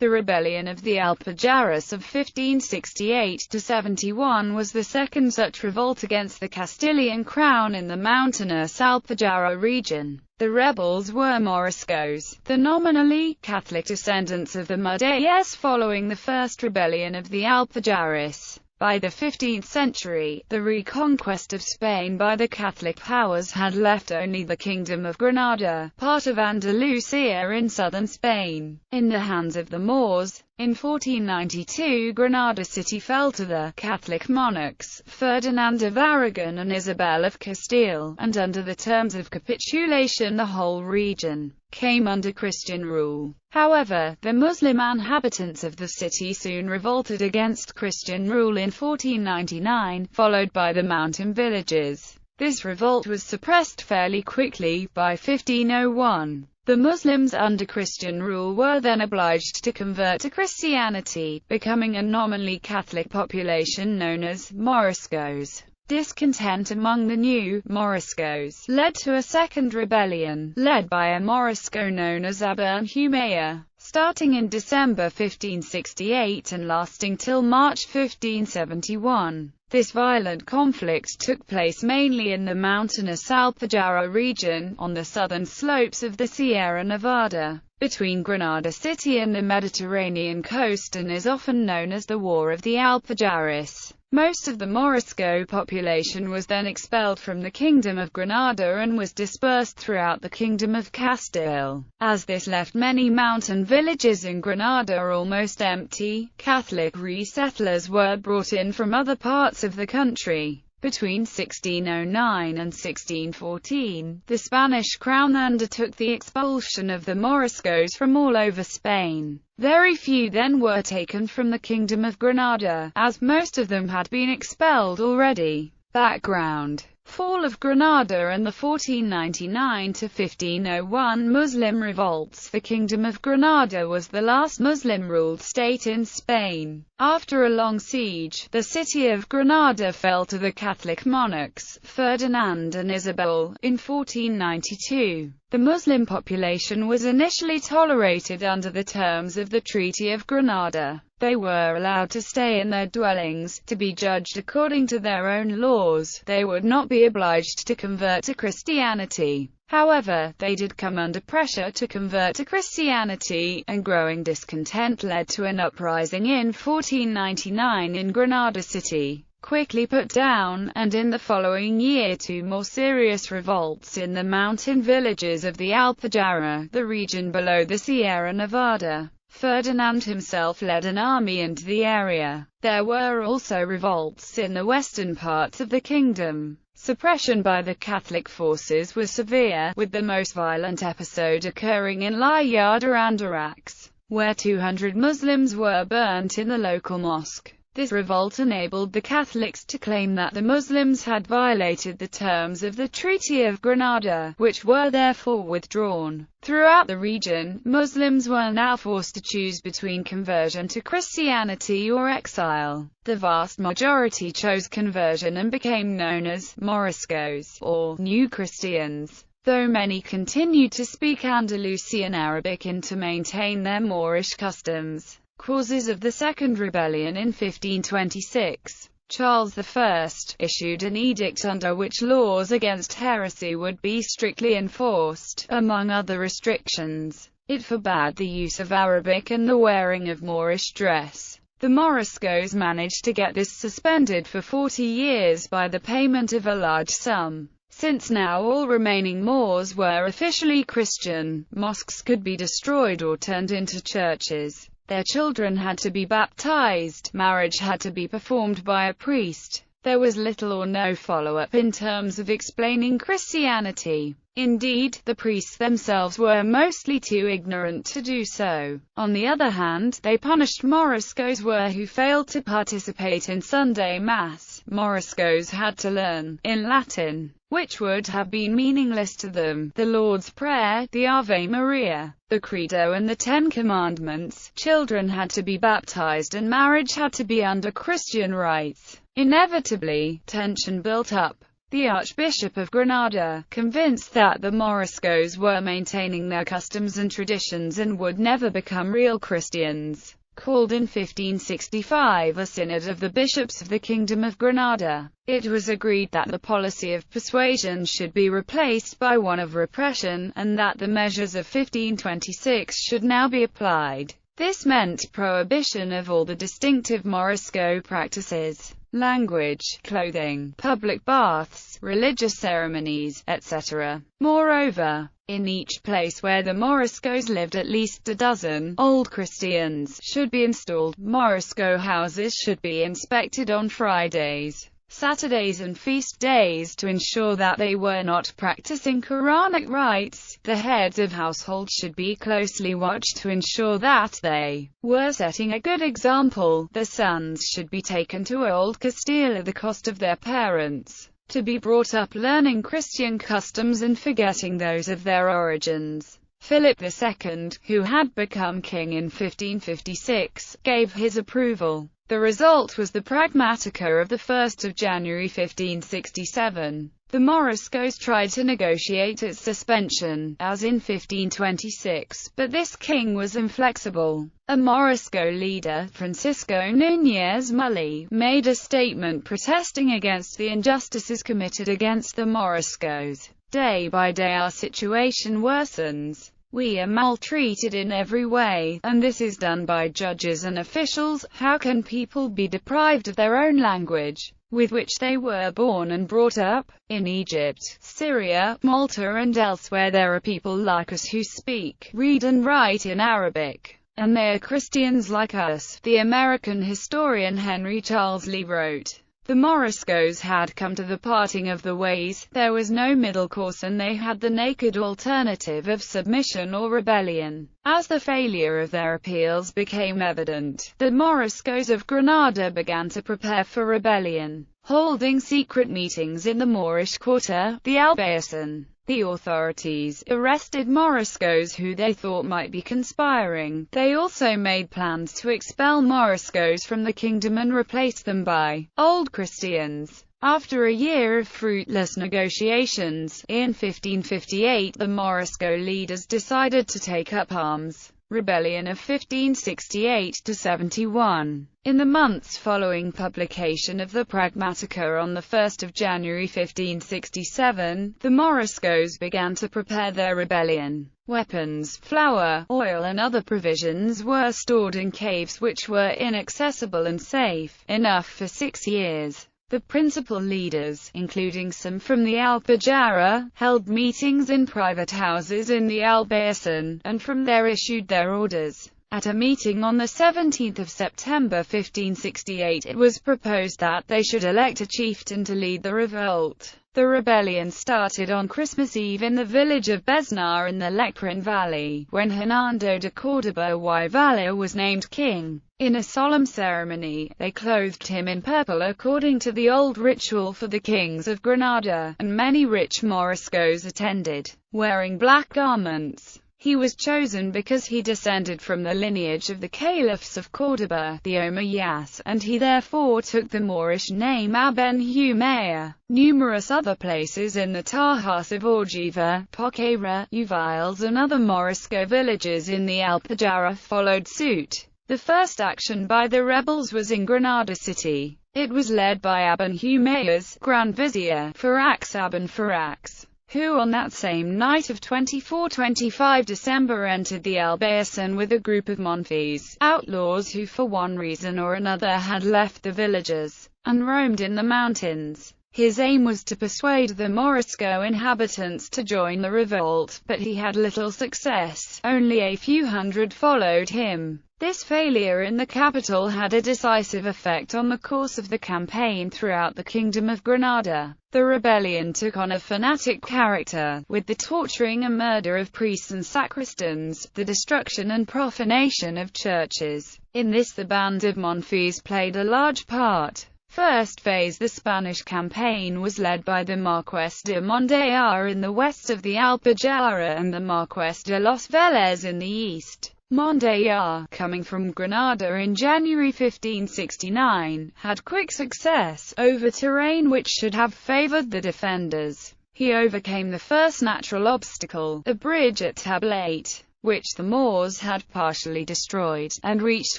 The rebellion of the Alpujarras of 1568–71 was the second such revolt against the Castilian Crown in the mountainous Alpujarra region. The rebels were Moriscos, the nominally Catholic descendants of the Mudees following the first rebellion of the Alpujarras. By the 15th century, the reconquest of Spain by the Catholic powers had left only the Kingdom of Granada, part of Andalusia in southern Spain, in the hands of the Moors. In 1492 Granada city fell to the Catholic monarchs, Ferdinand of Aragon and Isabel of Castile, and under the terms of capitulation the whole region came under Christian rule. However, the Muslim inhabitants of the city soon revolted against Christian rule in 1499, followed by the mountain villages. This revolt was suppressed fairly quickly. By 1501, the Muslims under Christian rule were then obliged to convert to Christianity, becoming a nominally Catholic population known as Moriscos. Discontent among the new Moriscos led to a second rebellion, led by a Morisco known as Iberian Peninsula, starting in December 1568 and lasting till March 1571. This violent conflict took place mainly in the mountainous Alpujarra region, on the southern slopes of the Sierra Nevada, between Granada city and the Mediterranean coast, and is often known as the War of the Alpujarras. Most of the Morisco population was then expelled from the Kingdom of Granada and was dispersed throughout the Kingdom of Castile. As this left many mountain villages in Granada almost empty, Catholic resettlers were brought in from other parts of the country. Between 1609 and 1614, the Spanish crown undertook the expulsion of the Moriscos from all over Spain. Very few then were taken from the Kingdom of Granada, as most of them had been expelled already. Background: Fall of Granada and the 1499–1501 Muslim revolts. The Kingdom of Granada was the last Muslim-ruled state in Spain. After a long siege, the city of Granada fell to the Catholic monarchs, Ferdinand and Isabel, in 1492. The Muslim population was initially tolerated under the terms of the Treaty of Granada. They were allowed to stay in their dwellings, to be judged according to their own laws. They would not be obliged to convert to Christianity. However, they did come under pressure to convert to Christianity, and growing discontent led to an uprising in 1499 in Granada city, quickly put down, and in the following year two more serious revolts in the mountain villages of the Alpujarra, the region below the Sierra Nevada. Ferdinand himself led an army into the area. There were also revolts in the western parts of the kingdom. Suppression by the Catholic forces was severe, with the most violent episode occurring in La Yarda Andarax, where 200 Muslims were burnt in the local mosque. This revolt enabled the Catholics to claim that the Muslims had violated the terms of the Treaty of Granada, which were therefore withdrawn. Throughout the region, Muslims were now forced to choose between conversion to Christianity or exile. The vast majority chose conversion and became known as Moriscos, or New Christians, though many continued to speak Andalusian Arabic and to maintain their Moorish customs. Causes of the Second Rebellion. In 1526, Charles I issued an edict under which laws against heresy would be strictly enforced. Among other restrictions, it forbade the use of Arabic and the wearing of Moorish dress. The Moriscos managed to get this suspended for 40 years by the payment of a large sum. Since now all remaining Moors were officially Christian, mosques could be destroyed or turned into churches. Their children had to be baptized, marriage had to be performed by a priest. There was little or no follow-up in terms of explaining Christianity. Indeed, the priests themselves were mostly too ignorant to do so. On the other hand, they punished Moriscos who failed to participate in Sunday Mass. Moriscos had to learn, in Latin, which would have been meaningless to them, the Lord's Prayer, the Ave Maria, the Credo and the Ten Commandments. Children had to be baptized and marriage had to be under Christian rites. Inevitably, tension built up. The Archbishop of Granada, convinced that the Moriscos were maintaining their customs and traditions and would never become real Christians, called in 1565 a synod of the bishops of the Kingdom of Granada. It was agreed that the policy of persuasion should be replaced by one of repression, and that the measures of 1526 should now be applied. This meant prohibition of all the distinctive Morisco practices, language, clothing, public baths, religious ceremonies, etc. Moreover, in each place where the Moriscos lived at least a dozen Old Christians should be installed. Morisco houses should be inspected on Fridays, Saturdays and feast days to ensure that they were not practicing Quranic rites. The heads of households should be closely watched to ensure that they were setting a good example. The sons should be taken to Old Castile at the cost of their parents, to be brought up learning Christian customs and forgetting those of their origins. Philip II, who had become king in 1556, gave his approval. The result was the Pragmatica of 1 January 1567. The Moriscos tried to negotiate its suspension, as in 1526, but this king was inflexible. A Morisco leader, Francisco Núñez Mully, made a statement protesting against the injustices committed against the Moriscos. Day by day our situation worsens. We are maltreated in every way, and this is done by judges and officials. How can people be deprived of their own language, with which they were born and brought up? In Egypt, Syria, Malta and elsewhere there are people like us who speak, read and write in Arabic, and they are Christians like us. The American historian Henry Charles Lee wrote, "The Moriscos had come to the parting of the ways. There was no middle course and they had the naked alternative of submission or rebellion." As the failure of their appeals became evident, the Moriscos of Granada began to prepare for rebellion, holding secret meetings in the Moorish quarter, the Albayacin. The authorities arrested Moriscos who they thought might be conspiring. They also made plans to expel Moriscos from the kingdom and replace them by Old Christians. After a year of fruitless negotiations, in 1558 the Morisco leaders decided to take up arms. Rebellion of 1568–71. In the months following publication of the Pragmatica on 1 January 1567, the Moriscos began to prepare their rebellion. Weapons, flour, oil and other provisions were stored in caves which were inaccessible and safe enough for 6 years. The principal leaders, including some from the Alpujarra, held meetings in private houses in the Albayacin, and from there issued their orders. At a meeting on 17 September 1568 it was proposed that they should elect a chieftain to lead the revolt. The rebellion started on Christmas Eve in the village of Besnar in the Lecrin Valley, when Hernando de Córdoba y Valle was named king. In a solemn ceremony, they clothed him in purple according to the old ritual for the kings of Granada, and many rich Moriscos attended, wearing black garments. He was chosen because he descended from the lineage of the caliphs of Córdoba, the Omeyyas, and he therefore took the Moorish name Aben Humayya. Numerous other places in the Tarjas of Orgiva, Poqueira, Uvales and other Morisco villages in the Alpujarra followed suit. The first action by the rebels was in Granada city. It was led by Aben Humayya's Grand Vizier, Farax Aben Farax, who on that same night of 24–25 December entered the Albayacin with a group of Monfis, outlaws who for one reason or another had left the villages, and roamed in the mountains. His aim was to persuade the Morisco inhabitants to join the revolt, but he had little success. Only a few hundred followed him. This failure in the capital had a decisive effect on the course of the campaign throughout the Kingdom of Granada. The rebellion took on a fanatic character, with the torturing and murder of priests and sacristans, the destruction and profanation of churches. In this the band of Monfils played a large part. First phase. The Spanish campaign was led by the Marqués de Mondayar in the west of the Alpujarra and the Marqués de los Vélez in the east. Mondejar, coming from Granada in January 1569, had quick success over terrain which should have favored the defenders. He overcame the first natural obstacle, a bridge at Tablate, which the Moors had partially destroyed, and reached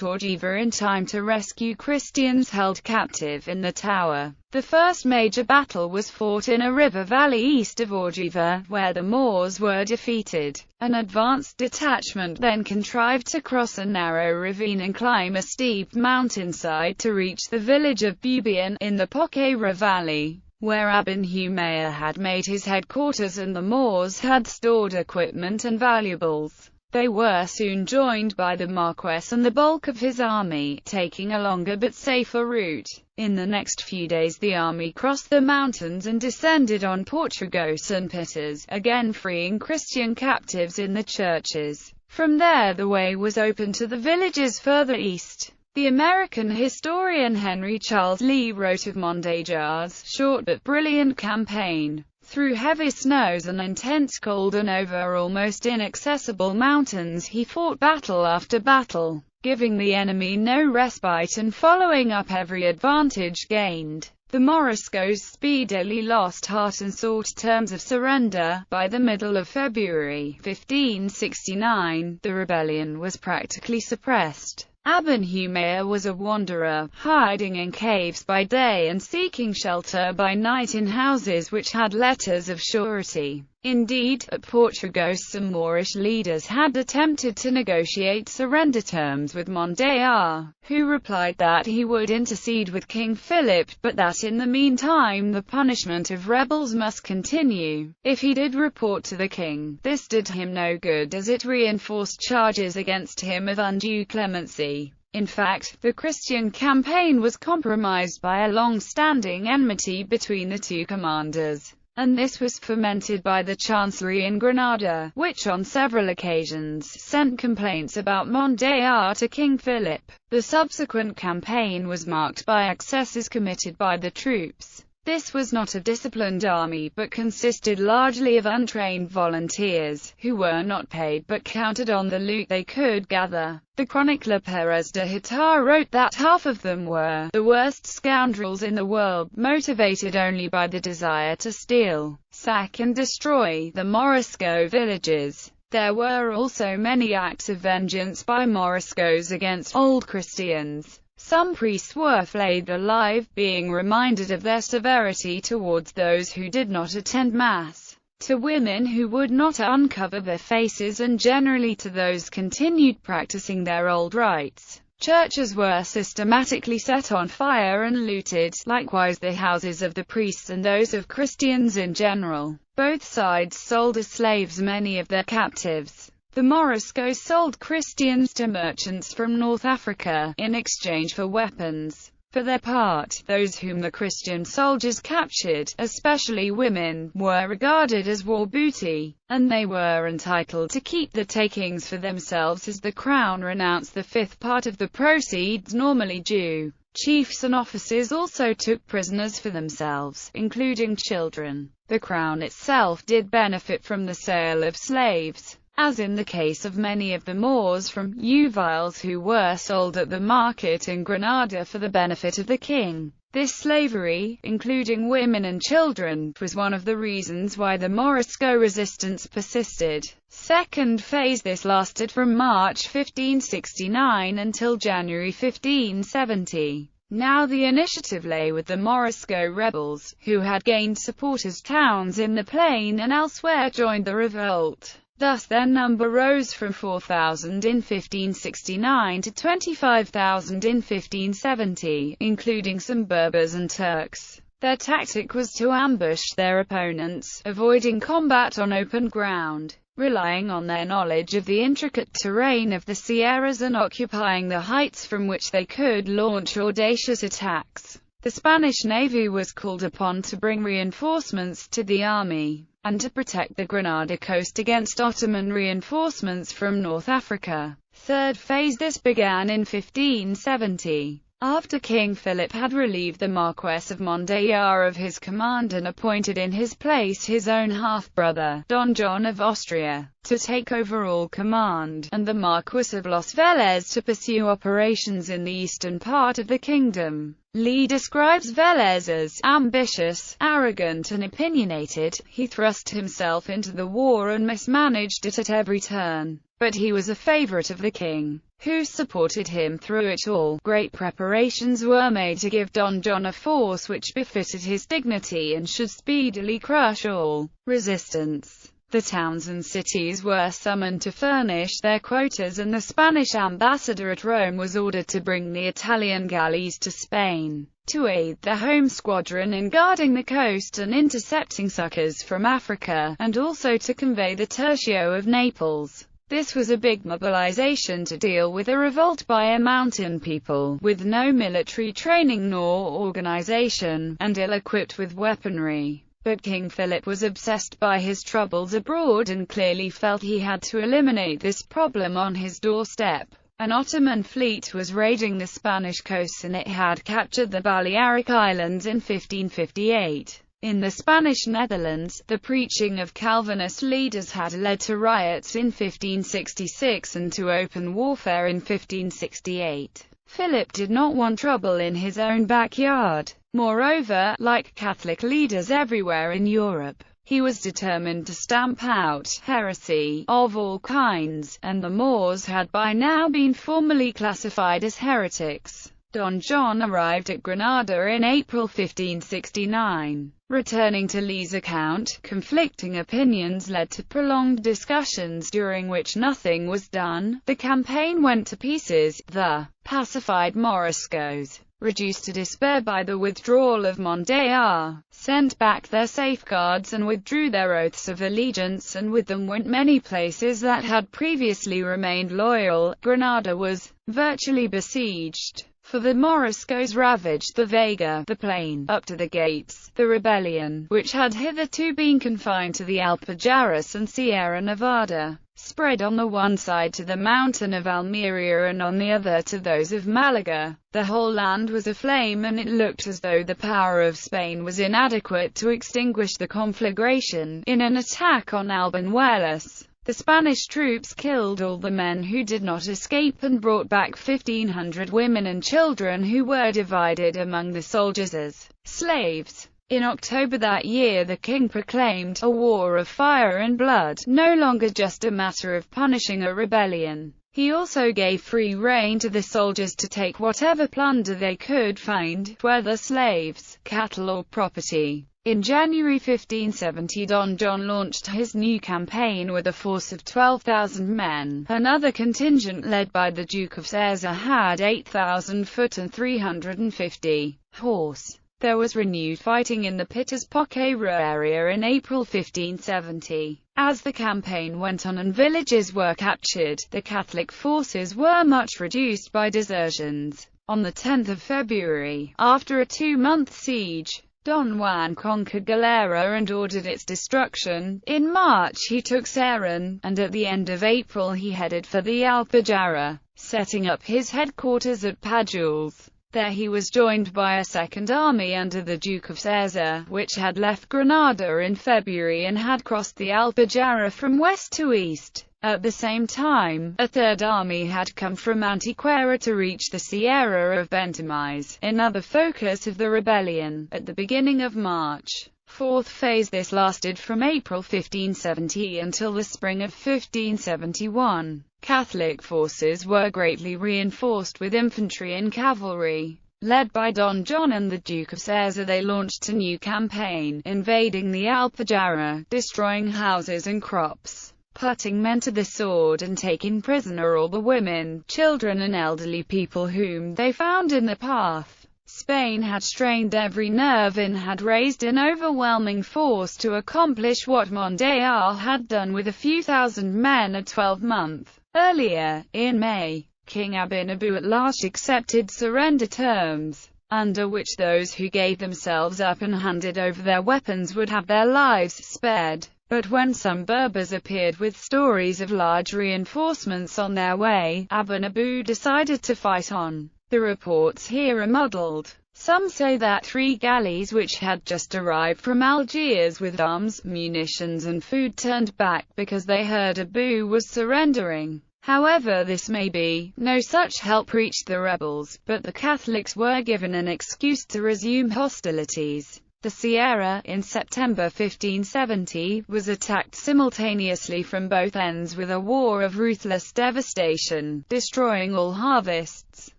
Orgiva in time to rescue Christians held captive in the tower. The first major battle was fought in a river valley east of Orgiva, where the Moors were defeated. An advanced detachment then contrived to cross a narrow ravine and climb a steep mountainside to reach the village of Bubian, in the Poqueira Valley, where Ibn Humayr had made his headquarters and the Moors had stored equipment and valuables. They were soon joined by the Marquess and the bulk of his army, taking a longer but safer route. In the next few days the army crossed the mountains and descended on Portregos and Pitters, again freeing Christian captives in the churches. From there the way was open to the villages further east. The American historian Henry Charles Lee wrote of Mondejar's short but brilliant campaign. Through heavy snows and intense cold and over almost inaccessible mountains he fought battle after battle, giving the enemy no respite and following up every advantage gained. The Moriscos speedily lost heart and sought terms of surrender. By the middle of February 1569, the rebellion was practically suppressed. Ibn Humayr was a wanderer, hiding in caves by day and seeking shelter by night in houses which had letters of surety. Indeed, at Portregos some Moorish leaders had attempted to negotiate surrender terms with Mondejar, who replied that he would intercede with King Philip, but that in the meantime the punishment of rebels must continue. If he did report to the king, this did him no good as it reinforced charges against him of undue clemency. In fact, the Christian campaign was compromised by a long-standing enmity between the two commanders, and this was fomented by the Chancellery in Granada, which on several occasions sent complaints about Mondejar to King Philip. The subsequent campaign was marked by excesses committed by the troops. This was not a disciplined army but consisted largely of untrained volunteers, who were not paid but counted on the loot they could gather. The chronicler Pérez de Hitar wrote that half of them were the worst scoundrels in the world, motivated only by the desire to steal, sack and destroy the Morisco villages. There were also many acts of vengeance by Moriscos against Old Christians. Some priests were flayed alive, being reminded of their severity towards those who did not attend Mass, to women who would not uncover their faces, and generally to those continued practicing their old rites. Churches were systematically set on fire and looted, likewise the houses of the priests and those of Christians in general. Both sides sold as slaves many of their captives. The Moriscos sold Christians to merchants from North Africa, in exchange for weapons. For their part, those whom the Christian soldiers captured, especially women, were regarded as war booty, and they were entitled to keep the takings for themselves as the Crown renounced the fifth part of the proceeds normally due. Chiefs and officers also took prisoners for themselves, including children. The Crown itself did benefit from the sale of slaves, as in the case of many of the Moors from Uviles who were sold at the market in Granada for the benefit of the king. This slavery, including women and children, was one of the reasons why the Morisco resistance persisted. Second phase. This lasted from March 1569 until January 1570. Now the initiative lay with the Morisco rebels, who had gained support as towns in the plain and elsewhere joined the revolt. Thus their number rose from 4,000 in 1569 to 25,000 in 1570, including some Berbers and Turks. Their tactic was to ambush their opponents, avoiding combat on open ground, relying on their knowledge of the intricate terrain of the Sierras and occupying the heights from which they could launch audacious attacks. The Spanish Navy was called upon to bring reinforcements to the army, and to protect the Granada coast against Ottoman reinforcements from North Africa. Third phase. This began in 1570. After King Philip had relieved the Marquess of Mondéjar of his command and appointed in his place his own half-brother, Don John of Austria, to take overall command, and the Marquis of Los Vélez to pursue operations in the eastern part of the kingdom. Lee describes Vélez as ambitious, arrogant and opinionated. He thrust himself into the war and mismanaged it at every turn, but he was a favorite of the king, who supported him through it all. Great preparations were made to give Don John a force which befitted his dignity and should speedily crush all resistance. The towns and cities were summoned to furnish their quotas, and the Spanish ambassador at Rome was ordered to bring the Italian galleys to Spain, to aid the home squadron in guarding the coast and intercepting succors from Africa, and also to convey the tertio of Naples. This was a big mobilization to deal with a revolt by a mountain people, with no military training nor organization, and ill-equipped with weaponry. But King Philip was obsessed by his troubles abroad and clearly felt he had to eliminate this problem on his doorstep. An Ottoman fleet was raiding the Spanish coast, and it had captured the Balearic Islands in 1558. In the Spanish Netherlands, the preaching of Calvinist leaders had led to riots in 1566 and to open warfare in 1568. Philip did not want trouble in his own backyard. Moreover, like Catholic leaders everywhere in Europe, he was determined to stamp out heresy of all kinds, and the Moors had by now been formally classified as heretics. Don John arrived at Granada in April 1569. Returning to Lee's account, conflicting opinions led to prolonged discussions during which nothing was done. The campaign went to pieces. The pacified Moriscos, reduced to despair by the withdrawal of Mondéjar, sent back their safeguards and withdrew their oaths of allegiance, and with them went many places that had previously remained loyal. Granada was virtually besieged, for the Moriscos ravaged the Vega, the plain, up to the gates. The rebellion, which had hitherto been confined to the Alpujarras and Sierra Nevada, spread on the one side to the mountain of Almeria and on the other to those of Malaga. The whole land was aflame, and it looked as though the power of Spain was inadequate to extinguish the conflagration. In an attack on Albañuelas, the Spanish troops killed all the men who did not escape and brought back 1,500 women and children who were divided among the soldiers as slaves. In October that year, the king proclaimed a war of fire and blood, no longer just a matter of punishing a rebellion. He also gave free rein to the soldiers to take whatever plunder they could find, whether slaves, cattle or property. In January 1570, Don John launched his new campaign with a force of 12,000 men. Another contingent led by the Duke of Sessa had 8,000 foot and 350 horse. There was renewed fighting in the Pitas Poqueira area in April 1570. As the campaign went on and villages were captured, the Catholic forces were much reduced by desertions. On the 10th of February, after a 2-month siege, Don Juan conquered Galera and ordered its destruction. In March he took Serran, and at the end of April he headed for the Alpujarra, setting up his headquarters at Pajules. There he was joined by a second army under the Duke of Sessa, which had left Granada in February and had crossed the Alpujarra from west to east. At the same time, a third army had come from Antequera to reach the Sierra of Bentomize, another focus of the rebellion. At the beginning of March, fourth phase, this lasted from April 1570 until the spring of 1571. Catholic forces were greatly reinforced with infantry and cavalry. Led by Don John and the Duke of Sessa, they launched a new campaign, invading the Alpujarra, destroying houses and crops, putting men to the sword and taking prisoner all the women, children and elderly people whom they found in the path. Spain had strained every nerve and had raised an overwhelming force to accomplish what Mondéjar had done with a few thousand men a 12-month earlier. In May, King Abinabu at last accepted surrender terms, under which those who gave themselves up and handed over their weapons would have their lives spared. But when some Berbers appeared with stories of large reinforcements on their way, Abinabu decided to fight on. The reports here are muddled. Some say that 3 galleys which had just arrived from Algiers with arms, munitions and food turned back because they heard Abu was surrendering. However this may be, no such help reached the rebels, but the Catholics were given an excuse to resume hostilities. The Sierra, in September 1570, was attacked simultaneously from both ends with a war of ruthless devastation, destroying all harvests,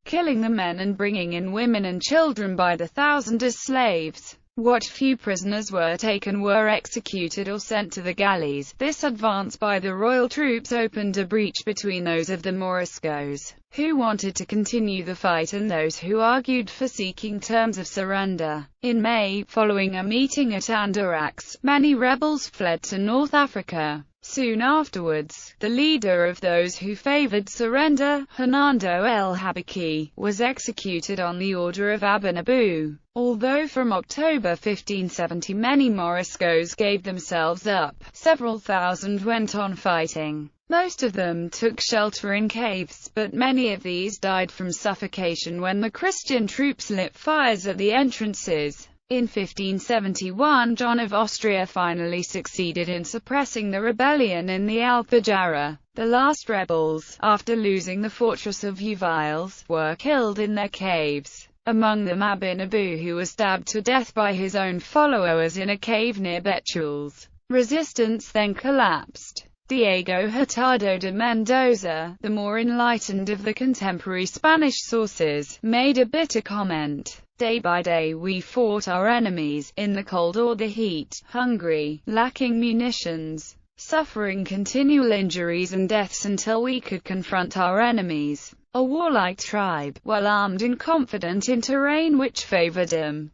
killing the men and bringing in women and children by the thousand as slaves. What few prisoners were taken were executed or sent to the galleys. This advance by the royal troops opened a breach between those of the Moriscos, who wanted to continue the fight, and those who argued for seeking terms of surrender. In May, following a meeting at Andarax, many rebels fled to North Africa. Soon afterwards, the leader of those who favored surrender, Hernando el Habaki, was executed on the order of Aben Abu. Although from October 1570 many Moriscos gave themselves up, several thousand went on fighting. Most of them took shelter in caves, but many of these died from suffocation when the Christian troops lit fires at the entrances. In 1571, John of Austria finally succeeded in suppressing the rebellion in the Alpujarra. The last rebels, after losing the fortress of Uviles, were killed in their caves. Among them Aben Abu, who was stabbed to death by his own followers in a cave near Betules. Resistance then collapsed. Diego Hurtado de Mendoza, the more enlightened of the contemporary Spanish sources, made a bitter comment. Day by day we fought our enemies, in the cold or the heat, hungry, lacking munitions, suffering continual injuries and deaths until we could confront our enemies. A warlike tribe, well armed and confident in terrain which favored them.